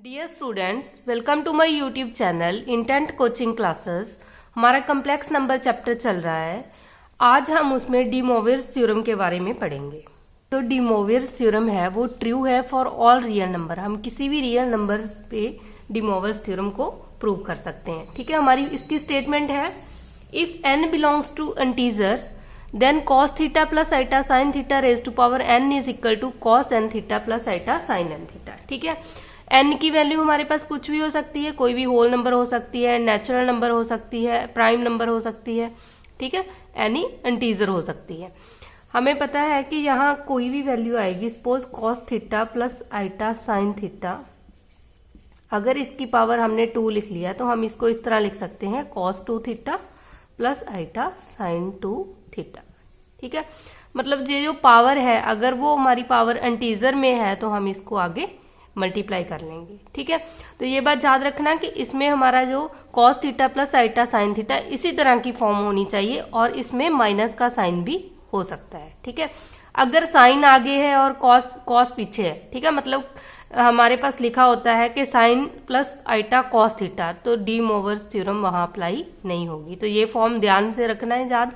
Dear students, welcome to my YouTube channel intent coaching classes. हमारा complex number chapter चल रहा है। आज हम उसमें डी मोवियर्स थ्योरम के बारे में पढ़ेंगे। तो डी मोवियर्स थ्योरम है वो ट्रू है फॉर ऑल रियल नंबर। हम किसी भी रियल नंबर्स पे डी मोवियर्स थ्योरम को प्रूव कर सकते हैं। ठीक है, हमारी इसकी स्टेटमेंट है if n belongs to integer then cos theta plus iota sine theta raise to power n is equal to cos n theta plus iota sine n theta. ठीक है, n की वैल्यू हमारे पास कुछ भी हो सकती है, कोई भी होल नंबर हो सकती है, नेचुरल नंबर हो सकती है, प्राइम नंबर हो सकती है। ठीक है, एनी इंटीजर हो सकती है। हमें पता है कि यहाँ कोई भी वैल्यू आएगी, suppose cos theta plus iota sine theta, अगर इसकी पावर हमने 2 लिख लिया तो हम इसको इस तरह लिख सकते हैं cos 2 theta plus iota sine 2 theta. ठीक है, मतलब ये जो पावर है अगर वो हमारी पावर इंटीजर में है तो हम इसको आगे मल्टीप्लाई कर लेंगे। ठीक है, तो ये बात याद रखना कि इसमें हमारा जो cos theta plus iota sine theta इसी तरह की फॉर्म होनी चाहिए और इसमें माइनस का साइन भी हो सकता है। ठीक है, अगर साइन आगे है और कॉस पीछे है, ठीक है, मतलब हमारे पास लिखा होता है कि sine plus iota cos theta, तो डी मोवियर्स थ्योरम वहां अप्लाई नहीं होगी। तो ये फॉर्म ध्यान से रखना है याद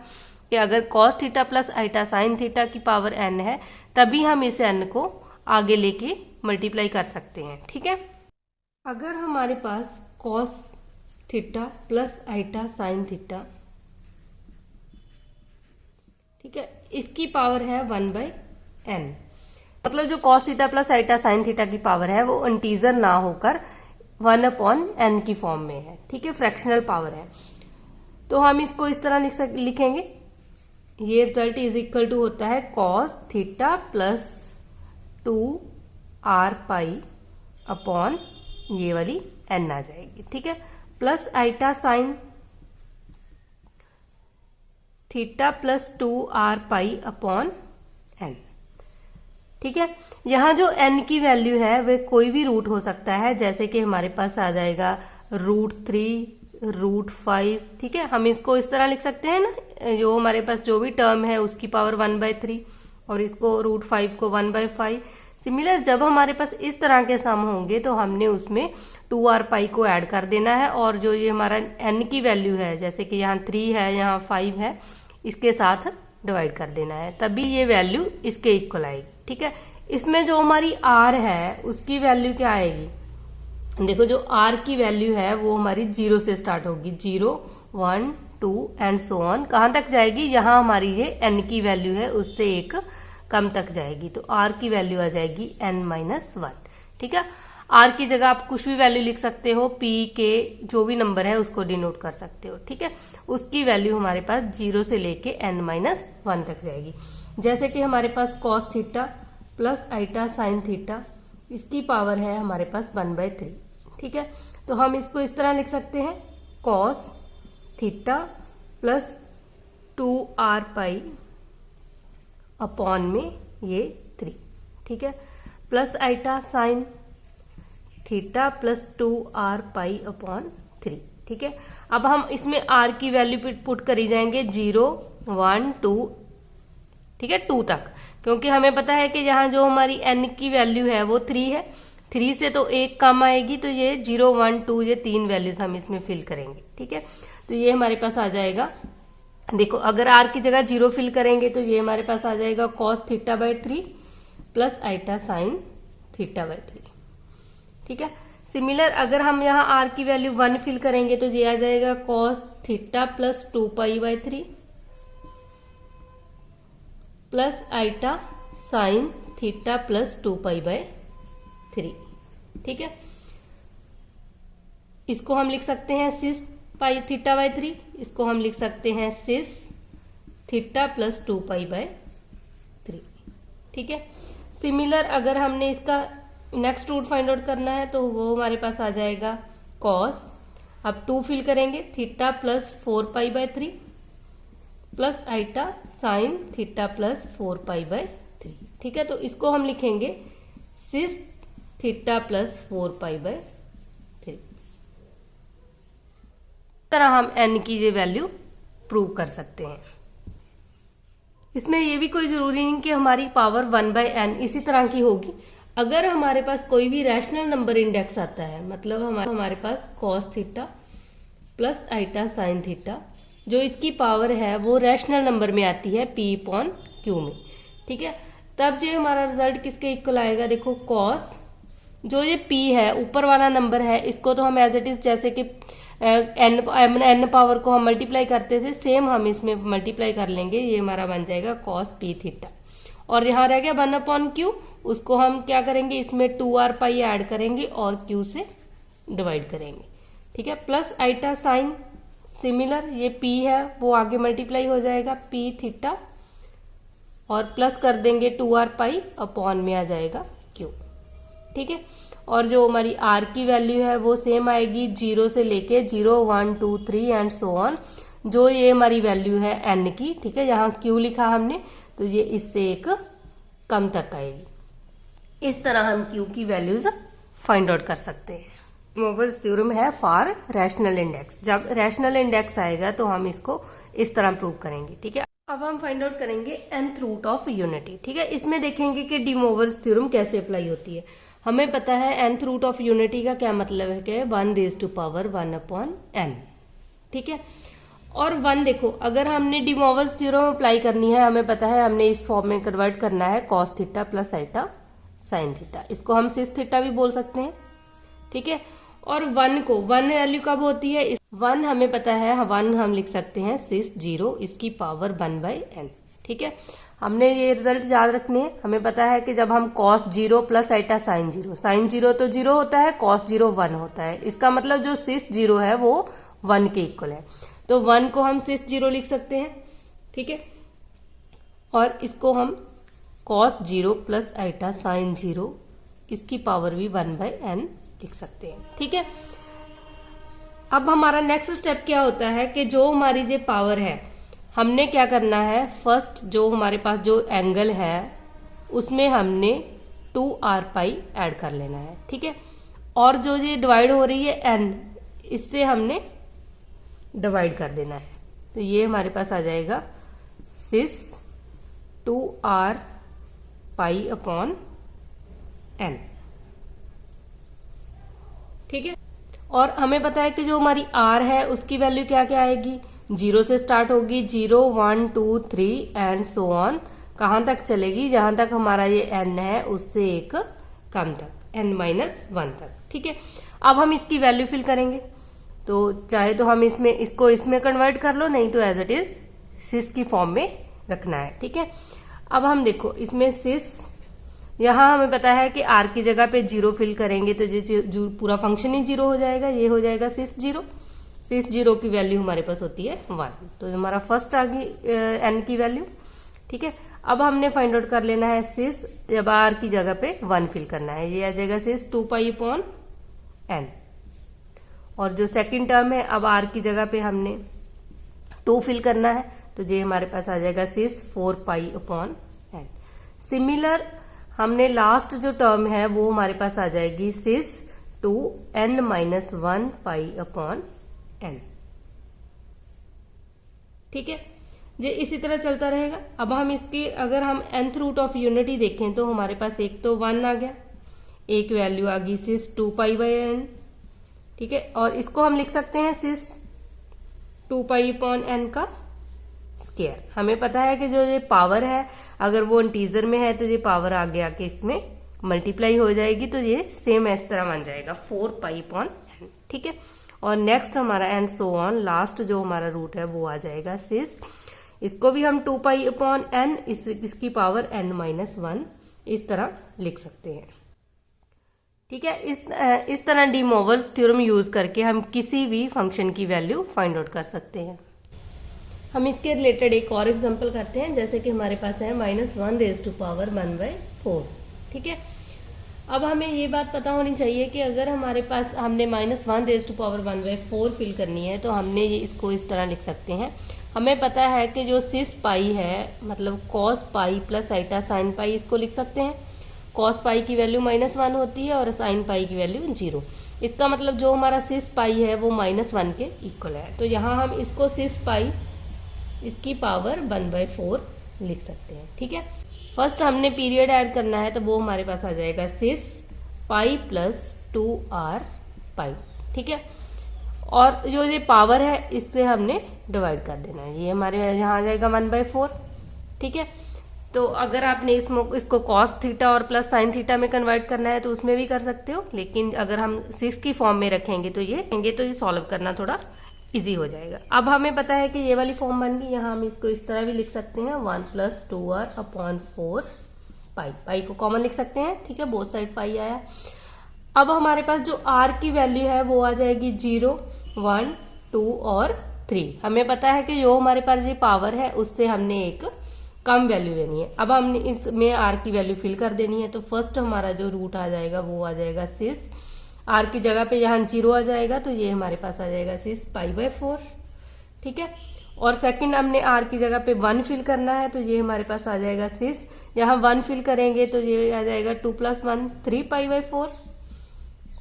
कि अगर cos theta plus iota sine theta की पावर n है तभी हम इस n को आगे लेके मल्टीप्लाई कर सकते हैं। ठीक है, अगर हमारे पास cos theta plus iota sine theta, ठीक है, इसकी पावर है 1/n, मतलब जो cos theta plus iota sine theta की पावर है वो इंटीजर ना होकर 1/n की फॉर्म में है। ठीक है, फ्रैक्शनल पावर है। तो हम इसको इस तरह लिखेंगे, ये रिजल्ट इज इक्वल टू होता है cos theta plus 2r pi upon ये वाली n आ जाएगी। ठीक है, plus iota sine theta plus 2r pi upon n। ठीक है, यहाँ जो n की वैल्यू है वह कोई भी रूट हो सकता है, जैसे कि हमारे पास आ जाएगा √3, √5। ठीक है, हम इसको इस तरह लिख सकते हैं ना, जो हमारे पास जो भी टर्म है उसकी पावर 1/3 और इसको √5 को 1/5। सिमिलर जब हमारे पास इस तरह के सम होंगे तो हमने उसमें 2r पाई को ऐड कर देना है और जो ये हमारा n की वैल्यू है, जैसे कि यहाँ 3 है यहाँ 5 है, इसके साथ डिवाइड कर देना है, तभी ये वैल्यू इसके इक्वल आएगी। ठीक है, इसमें जो हमारी r है उसकी वैल्यू क्या आएगी, देखो जो r की वैल्यू है वो हमारी 0 से स्टार्ट होगी, 0, 1, 2 एंड सो ऑन। कहाँ तक जाएगी, यहाँ हमारी ये n की वैल्यू है उससे एक कम तक जाएगी, तो r की वैल्यू आ जाएगी n-1। ठीक है, r की जगह आप कुछ भी वैल्यू लिख सकते हो, p के जो भी नंबर है उसको डिनोट कर सकते हो। ठीक है, उसकी वैल्यू हमारे पास 0 से लेके n-1 तक जाएगी। जैसे कि हमारे पास cos theta plus iota sine theta, इसकी पावर है हमारे पास 1/3। ठीक है, तो हम इसको इस तरह लिख सकते हैं cos theta plus 2r pi upon में ये 3। ठीक है, plus iota sine theta plus 2r pi upon 3। ठीक है, अब हम इसमें r की वैल्यू पुट करी जाएंगे 0, 1, 2, ठीक है, 2 तक, क्योंकि हमें पता है कि यहाँ जो हमारी n की वैल्यू है वो 3 है, 3 से तो एक कम आएगी, तो ये 0, 1, 2 ये 3 वैल्यूज हम इसमें फिल करेंगे। ठीक है, तो ये हमारे पास आ जाएगा, देखो अगर r की जगह 0 फिल करेंगे तो ये हमारे पास आ जाएगा cos थीटा/3 प्लस आइटा साइन थीटा/3। ठीक है, सिमिलर अगर हम यहाँ r की वैल्यू 1 फिल करेंगे तो ये आ जाएगा cos theta plus 2π/3 plus iota sine theta plus 2π/3। ठीक है, इसको हम लिख सकते हैं सिस पाई थीटा/3, इसको हम लिख सकते हैं सिस थीटा प्लस 2π/3। ठीक है, सिमिलर अगर हमने इसका नेक्स्ट रूट फाइंड आउट करना है तो वो हमारे पास आ जाएगा cos, अब 2 फिल करेंगे, theta plus 4π/3 plus iota sine theta plus 4π/3। ठीक है, तो इसको हम लिखेंगे सिस थीटा प्लस 4π/3। इस तरह हम n की ये वैल्यू प्रूव कर सकते हैं। इसमें ये भी कोई जरूरी नहीं कि हमारी पावर 1/n इसी तरह की होगी, अगर हमारे पास कोई भी रैशनल नंबर इंडेक्स आता है, मतलब हमारे पास cos theta plus iota sine theta, जो इसकी पावर है वो रैशनल नंबर में आती है p अपॉन q में, ठीक है। तब जो हमारा रिजल्ट किसके इक्वल आएगा, देखो cos, जो ये p है ऊपर वाला नंबर है, इसको तो हम एज इट इज जैसे कि n पावर को हम मल्टीप्लाई करते थे, सेम हम इसमें मल्टीप्लाई कर लेंगे, ये हमारा बन जाएगा cos p थीटा। और यहाँ रह गया 1 अपॉन क्यू, उसको हम क्या करेंगे, इसमें 2r पाई ऐड करेंगे और q से डिवाइड करेंगे, ठीक है। प्लस आइटा साइन, सिमिलर ये p है वो आगे मल्टीप्लाई हो जाएगा p थीटा, और प्लस कर देंगे 2r पाई अपॉन में आ जाएगा q, ठीक है। और जो हमारी r की वैल्यू है वो सेम आएगी 0 से लेके 0 1 2 3 एंड सो ऑन, जो ये हमारी वैल्यू है n की, ठीक है। यहाँ q लिखा हमने तो ये इससे एक कम तक आएगी। इस तरह हम q की वैल्यूज फाइंड आउट कर सकते हैं। De Moivre's थ्योरम है फॉर रैशनल इंडेक्स। जब रैशनल इंडेक्स आएगा तो हम इसको इस तरह प्रूव करेंगे, ठीक है। अब हम फाइंड आउट करेंगे nth रूट ऑफ यूनिटी, ठीक है। इसमें देखेंगे कि De Moivre's थ्योरम कैसे अप्लाई होती है। हमें पता है nth रूट ऑफ यूनिटी का क्या मतलब है कि 1 raise to power 1 upon n, ठीक है। और 1 देखो, अगर हमने De Moivre's थ्योरम अप्लाई करनी है, हमें पता है हमने इस फॉर्म में कन्वर्ट करना है cos theta plus iota sine theta, इसको हम सिस थीटा भी बोल सकते हैं, ठीक है। और 1 को 1 वैल्यू कब होती है, 1 हमें पता है 1 हम लिख सकते हैं सिस 0 इसकी पावर 1/n, ठीक है। हमने ये रिजल्ट याद रखने हैं। हमें पता है कि जब हम cos 0 plus iota sine 0, sine 0 तो 0 होता है, cos 0 1 होता है, इसका मतलब जो सिस 0 है वो 1 के इक्वल है, तो 1 को हम सिस 0 लिख सकते हैं, ठीक है। और इसको हम cos 0 प्लस आइटा साइन 0 इसकी पावर भी 1/n लिख सकते हैं, ठीक है। अब हमारा नेक्स्ट स्टेप क्या होता है कि जो हमारी ये पावर है, हमने क्या करना है, फर्स्ट जो हमारे पास जो एंगल है उसमें हमने 2r पाई ऐड कर लेना है, ठीक है। और जो ये डिवाइड हो रही है n, इससे हमने डिवाइड कर देना है, तो ये हमारे पास आ जाएगा सिस 2r पाई अपॉन n, ठीक है। और हमें पता है कि जो हमारी r है उसकी वैल्यू क्या क्या आएगी, 0 से स्टार्ट होगी, 0 1 2 3 एंड सो ऑन, कहाँ तक चलेगी, जहां तक हमारा ये n है उससे एक कम तक, n-1 तक, ठीक है। अब हम इसकी वैल्यू फिल करेंगे, तो चाहे तो हम इसको इसमें कन्वर्ट कर लो, नहीं तो एज इट इज सिस की फॉर्म में रखना है, ठीक है। अब हम देखो इसमें सिस, यहाँ हमें पता है कि r की जगह पे 0 फिल करेंगे तो जो पूरा फंक्शन ही 0 हो जाएगा, ये हो जाएगा सिस 0। सिस 0 की वैल्यू हमारे पास होती है 1, तो हमारा फर्स्ट आ गई n की वैल्यू, ठीक है। अब हमने फाइंड आउट कर लेना है सिस, जब r की जगह पे 1 फिल करना है, ये आ जाएगा सिस 2 पाई अपॉन n। और जो सेकंड टर्म है, अब r की जगह पे हमने 2 फिल करना है, तो ये हमारे पास आ जाएगा सिस 4 पाई अपॉन n। सिमिलर हमने लास्ट जो टर्म है वो हमारे पास आ जाएगी सिस 2n-1 पाई अपॉन n, ठीक है। ये इसी तरह चलता रहेगा। अब हम इसकी अगर हम nth रूट ऑफ यूनिटी देखें तो हमारे पास एक तो 1 आ गया, एक वैल्यू आ गई सिस 2 पाई बाई n, ठीक है। और इसको हम लिख सकते हैं सिस 2 पाई अपॉन n का स्क्वायर। हमें पता है कि जो ये पावर है अगर वो इंटीजर में है तो ये पावर आगे आके इसमें मल्टीप्लाई हो जाएगी, तो ये सेम इस तरह बन जाएगा 4 पाई अपॉन n, ठीक है। और नेक्स्ट हमारा एंड सो ऑन, लास्ट जो हमारा रूट है वो आ जाएगा सिस, इसको भी हम 2 पाई अपॉन n, इसकी पावर n-1 इस तरह लिख सकते हैं, ठीक है। इस तरह डी मोवर्स थ्योरम यूज करके हम किसी भी फंक्शन की वैल्यू फाइंड आउट कर सकते हैं। हम इसके रिलेटेड एक और एग्जांपल करते हैं, जैसे कि हमारे पास है -1 रेज़ टू पावर 1/4, ठीक है। अब हमें ये बात पता होनी चाहिए कि अगर हमारे पास हमने -1 रेज़ टू पावर 1/4 फिल करनी है तो हमने ये इसको इस तरह लिख सकते हैं। हमें पता है कि जो सिस पाई है, मतलब cos pi plus iota sine pi, इसको लिख सकते हैं। cos पाई की वैल्यू -1 होती है और साइन पाई की वैल्यू 0, इसका मतलब जो हमारा सिस पाई है वो -1 के इक्वल है, तो यहाँ हम इसको सिस पाई इसकी पावर 1/4 लिख सकते हैं, ठीक है। फर्स्ट हमने पीरियड ऐड करना है, तो वो हमारे पास आ जाएगा सिस पाई प्लस 2r पाई। ठीक है, और जो ये पावर है इससे हमने डिवाइड कर देना है, ये हमारे यहाँ आ जाएगा 1/4। ठीक है, तो अगर आपने इसको कॉस थीटा और प्लस साइन थीटा में कन्वर्ट करना है तो उसमें भी कर सकते हो, लेकिन अगर हम सिस की फॉर्म में रखेंगे तो ये सॉल्व करना थोड़ा इजी हो जाएगा। अब हमें पता है कि ये वाली फॉर्म बन गई, यहाँ हम इसको इस तरह भी लिख सकते हैं 1 + 2r/4 पाई। पाई को कॉमन लिख सकते हैं। ठीक है, बोथ साइड पाई आया। अब हमारे पास जो r की वैल्यू है वो आ जाएगी 0, 1, 2 और 3। हमें पता है कि जो हमारे पास ये पावर है उससे हमने एक कम वैल्यू लेनी है। अब हमने इसमें r की वैल्यू फिल कर देनी है, तो फर्स्ट हमारा जो रूट आ जाएगा वो आ जाएगा सिस, r की जगह पे यहाँ 0 आ जाएगा तो ये हमारे पास आ जाएगा सिस π/4। ठीक है, और सेकंड हमने r की जगह पे 1 फिल करना है, तो ये हमारे पास आ जाएगा सिस, यहाँ 1 फिल करेंगे तो ये आ जाएगा 2 + 1 3 π/4।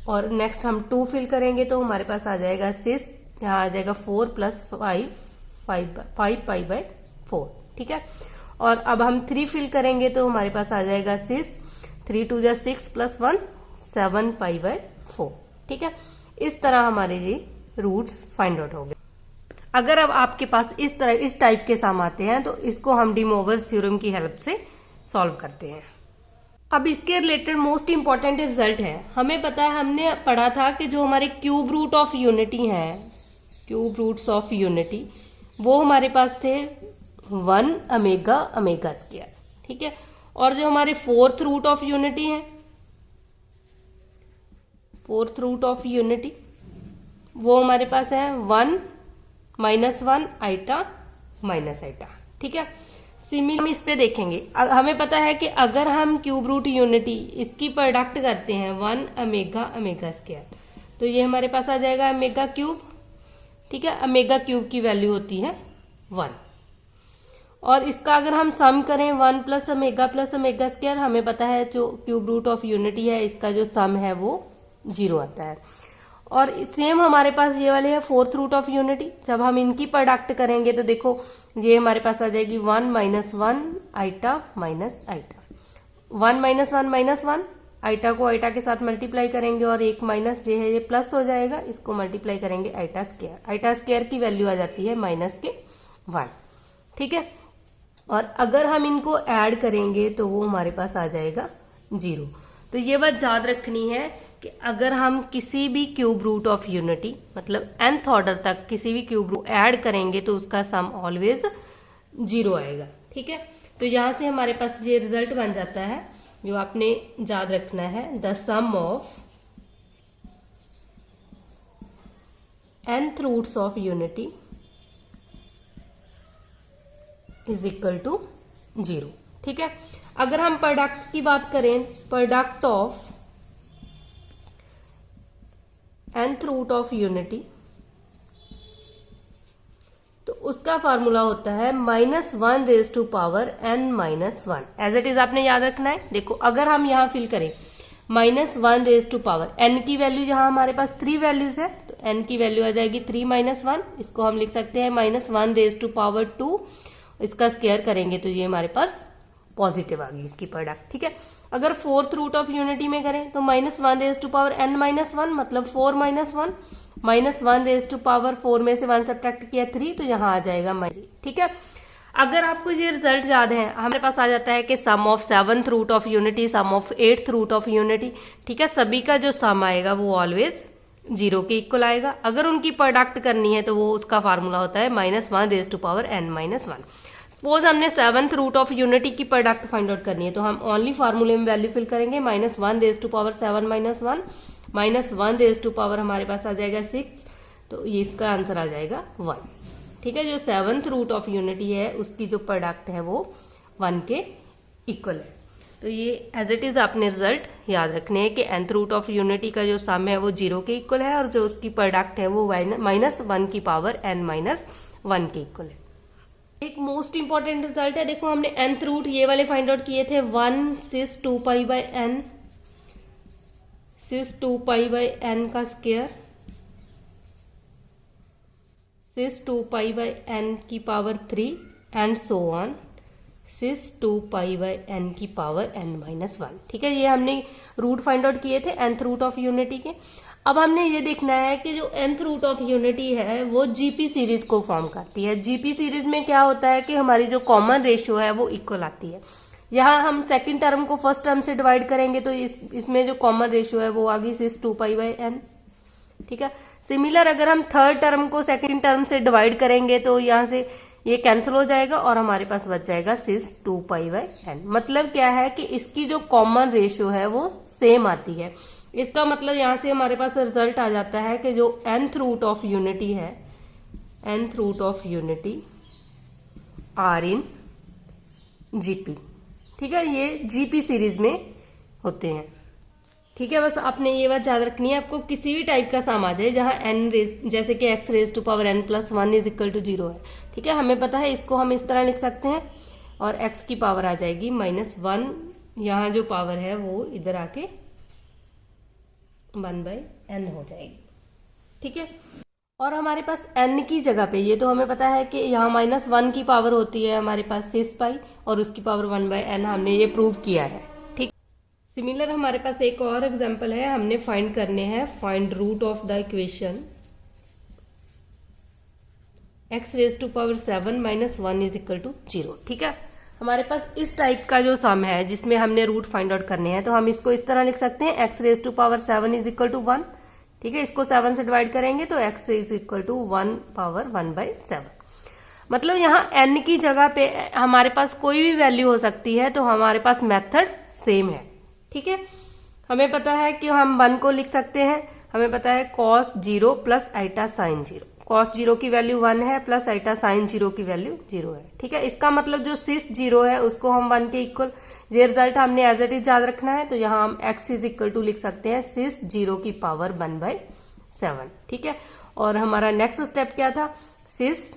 और नेक्स्ट हम 2 फिल करेंगे तो हमारे पास आ जाएगा सिस, यहाँ आ जाएगा 4 + 5 π/4। ठीक है, और अब हम 3 फिल करेंगे तो हमारे पास आ जाएगा सिस 3 × 2 = 6 + 1 7 π/4। ठीक है, इस तरह हमारे ये रूट्स फाइंड आउट हो गए। अगर अब आपके पास इस टाइप के सम आते हैं तो इसको हम डी मोवर्स थ्योरम की हेल्प से सॉल्व करते हैं। अब इसके रिलेटेड मोस्ट इंपॉर्टेंट रिजल्ट है, हमें पता है, हमने पढ़ा था कि जो हमारे क्यूब रूट ऑफ यूनिटी हैं, क्यूब रूट्स ऑफ यूनिटी, वो हमारे पास थे 1 ओमेगा स्क्वायर। ठीक है, और जो हमारे फोर्थ रूट ऑफ यूनिटी है, फोर्थ रूट ऑफ यूनिटी वो हमारे पास है 1 - 1 आइटा माइनस आइटा। ठीक है, सिमिलर हम इस पे देखेंगे। हमें पता है कि अगर हम क्यूब रूट यूनिटी इसकी प्रोडक्ट करते हैं 1 ओमेगा स्क्वायर, तो ये हमारे पास आ जाएगा ओमेगा क्यूब। ठीक है, ओमेगा क्यूब की वैल्यू होती है 1, और इसका अगर हम सम करें 1 + ओमेगा स्क्वायर, हमें पता है जो क्यूब रूट ऑफ यूनिटी है इसका जो सम है वो 0 आता है। और सेम हमारे पास ये वाले है फोर्थ रूट ऑफ यूनिटी, जब हम इनकी प्रोडक्ट करेंगे तो देखो ये हमारे पास आ जाएगी 1 - 1 आइटा माइनस आइटा। 1 - 1 - 1 आइटा को आइटा के साथ मल्टीप्लाई करेंगे और एक माइनस जे है ये प्लस हो जाएगा, इसको मल्टीप्लाई करेंगे आइटा स्क्वायर। आइटा स्क्वायर की वैल्यू आ जाती है -1। ठीक है, और अगर हम इनको ऐड करेंगे तो वो हमारे पास आ जाएगा 0। तो ये बात याद रखनी है कि अगर हम किसी भी क्यूब रूट ऑफ यूनिटी मतलब nth ऑर्डर तक किसी भी क्यूब रूट ऐड करेंगे तो उसका सम ऑलवेज 0 आएगा। ठीक है, तो यहां से हमारे पास ये रिजल्ट बन जाता है, जो आपने याद रखना है, the sum of nth roots of unity is equal to 0। ठीक है, अगर हम प्रोडक्ट की बात करें, product of nth root of unity, तो उसका फार्मूला होता है -1⁻n-1। एज इट इज आपने याद रखना है। देखो अगर हम यहाँ फिल करें -1⁻n की वैल्यू, जहां हमारे पास 3 वैल्यूज है तो n की वैल्यू आ जाएगी 3 - 1, इसको हम लिख सकते हैं -1⁻2। इसका स्क्वायर करेंगे तो ये हमारे पास पॉजिटिव आ गई इसकी प्रोडक्ट। ठीक है, अगर फोर्थ रूट ऑफ यूनिटी में करें तो -1⁻n-1 मतलब 4 - 1, -1⁻4 में से 1 सब्ट्रैक्ट किया 3, तो यहाँ आ जाएगा -3। ठीक है, अगर आपको ये रिजल्ट याद है, हमारे पास आ जाता है कि sum of 7th root of unity, sum of 8th root of unity. ठीक है, सभी का जो सम आएगा वो ऑलवेज 0 के इक्वल आएगा। अगर उनकी प्रोडक्ट करनी है तो वो उसका फार्मूला होता है -1⁻n-1। सपोज हमने 7th रूट ऑफ यूनिटी की प्रोडक्ट फाइंड आउट करनी है, तो हम ओनली फार्मूले में वैल्यू फिल करेंगे -1⁻7 - 1 हमारे पास आ जाएगा 6, तो ये इसका आंसर आ जाएगा 1। ठीक है, जो 7th रूट ऑफ यूनिटी है उसकी जो प्रोडक्ट है वो 1 के इक्वल है। तो ये एज इट इज आपने रिजल्ट याद रखने हैं कि nth रूट ऑफ यूनिटी का जो सम है वो 0 के इक्वल है और जो उसकी प्रोडक्ट है वो -1⁻n के इक्वल है। एक मोस्ट इंपॉर्टेंट रिजल्ट है, देखो हमने nth रूट ये वाले फाइंड आउट किए थे 1 sis 2π/n, sis 2π/n का स्क्वायर, sis 2π/n की power 3 and so on, cis 2 pi by n की पावर n-1। ठीक है, ये हमने रूट फाइंड आउट किए थे nth रूट ऑफ यूनिटी के। अब हमने ये देखना है कि जो nth रूट ऑफ यूनिटी है वो जीपी सीरीज को फॉर्म करती है। जीपी सीरीज में क्या होता है कि हमारी जो कॉमन रेशियो है वो इक्वल आती है। यहाँ हम सेकंड टर्म को फर्स्ट टर्म से डिवाइड करेंगे तो इसमें जो कॉमन रेशियो है वो आ गई सिस 2 पाई बाय n। ठीक है, सिमिलर अगर हम थर्ड टर्म को सेकंड टर्म से डिवाइड करेंगे तो यहाँ से ये कैंसिल हो जाएगा और हमारे पास बच जाएगा सिस 2 पाई बाय n। मतलब क्या है कि इसकी जो कॉमन रेशियो है वो सेम आती है। इसका मतलब यहाँ से हमारे पास रिजल्ट आ जाता है कि जो nth रूट ऑफ यूनिटी है, nth root of unity are in GP. ठीक है, ये जीपी सीरीज में होते हैं। ठीक है, बस आपने ये बात याद रखनी है, आपको किसी भी टाइप का सम आ जाए जहां n रेज जैसे कि x raise to power n plus 1 is equal to 0 है। ठीक है, हमें पता है इसको हम इस तरह लिख सकते हैं और x की पावर आ जाएगी -1, यहाँ जो पावर है वो इधर आके 1/n हो जाएगी। ठीक है, और हमारे पास n की जगह पे, ये तो हमें पता है कि यहाँ -1 की पावर होती है हमारे पास सिस पाई और उसकी पावर 1/n, हमने ये प्रूव किया है। ठीक, सिमिलर हमारे पास एक और एग्जांपल है, हमने फाइंड करने हैं find root of the equation x raise to power 7 -1 is equal to 0। ठीक है, हमारे पास इस टाइप का जो सम है जिसमें हमने रूट फाइंड आउट करने हैं तो हम इसको इस तरह लिख सकते हैं x raise to power 7 is equal to 1। ठीक है, इसको 7 से डिवाइड करेंगे तो x is equal to 1 power 1/7। मतलब यहाँ n की जगह पे हमारे पास कोई भी वैल्यू हो सकती है तो हमारे पास मेथड सेम है। ठीक है, हमें पता है कि हम 1 को लिख सकते हैं, हमें पता है cos 0 plus iota sine 0। cos 0 की वैल्यू 1 है प्लस आइटा साइन 0 की वैल्यू 0 है। ठीक है, इसका मतलब जो सिस 0 है उसको हम 1 के इक्वल, ये रिजल्ट हमने एज इट इज याद रखना है, तो यहाँ हम x इज इक्वल टू लिख सकते हैं सिस 0 की पावर 1/7। ठीक है, और हमारा नेक्स्ट स्टेप क्या था, सिस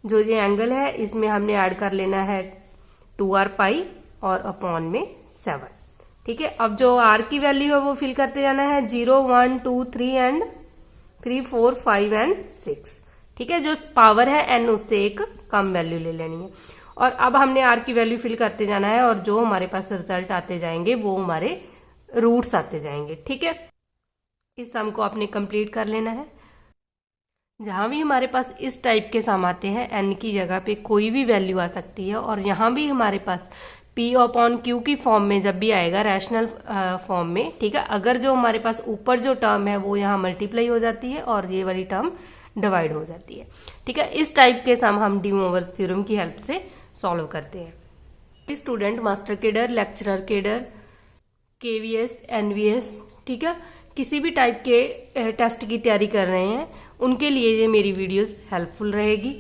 जो ये एंगल है इसमें हमने ऐड कर लेना है 2r पाई और अपॉन में 7। ठीक है, अब जो r की वैल्यू है वो फिल करते जाना है 0 1 2 3 एंड 3 4 5 एंड 6। ठीक है, जो पावर है n उससे एक कम वैल्यू ले लेनी है और अब हमने r की वैल्यू फिल करते जाना है और जो हमारे पास रिजल्ट आते जाएंगे वो हमारे रूट्स आते जाएंगे। ठीक है, इस सम को आपने कंप्लीट कर लेना है। जहां भी हमारे पास इस टाइप के सम आते हैं n की जगह पे कोई भी वैल्यू आ सकती है और यहाँ भी हमारे पास p अपॉन q की फॉर्म में जब भी आएगा रैशनल फॉर्म में, ठीक है, अगर जो हमारे पास ऊपर जो टर्म है वो यहाँ मल्टीप्लाई हो जाती है और ये वाली टर्म डिवाइड हो जाती है। ठीक है, इस टाइप के सम हम डी मोवर्स थ्योरम की हेल्प से सॉल्व करते हैं। Student master cadre, lecturer cadre, KVS, NVS, ठीक है, किसी भी टाइप के टेस्ट की तैयारी कर रहे हैं उनके लिए ये मेरी वीडियोस हेल्पफुल रहेगी।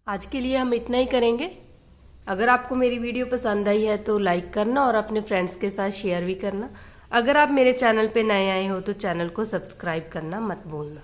आज के लिए हम इतना ही करेंगे। अगर आपको मेरी वीडियो पसंद आई है तो लाइक करना और अपने फ्रेंड्स के साथ शेयर भी करना। अगर आप मेरे चैनल पे नए आए हो तो चैनल को सब्सक्राइब करना मत भूलना।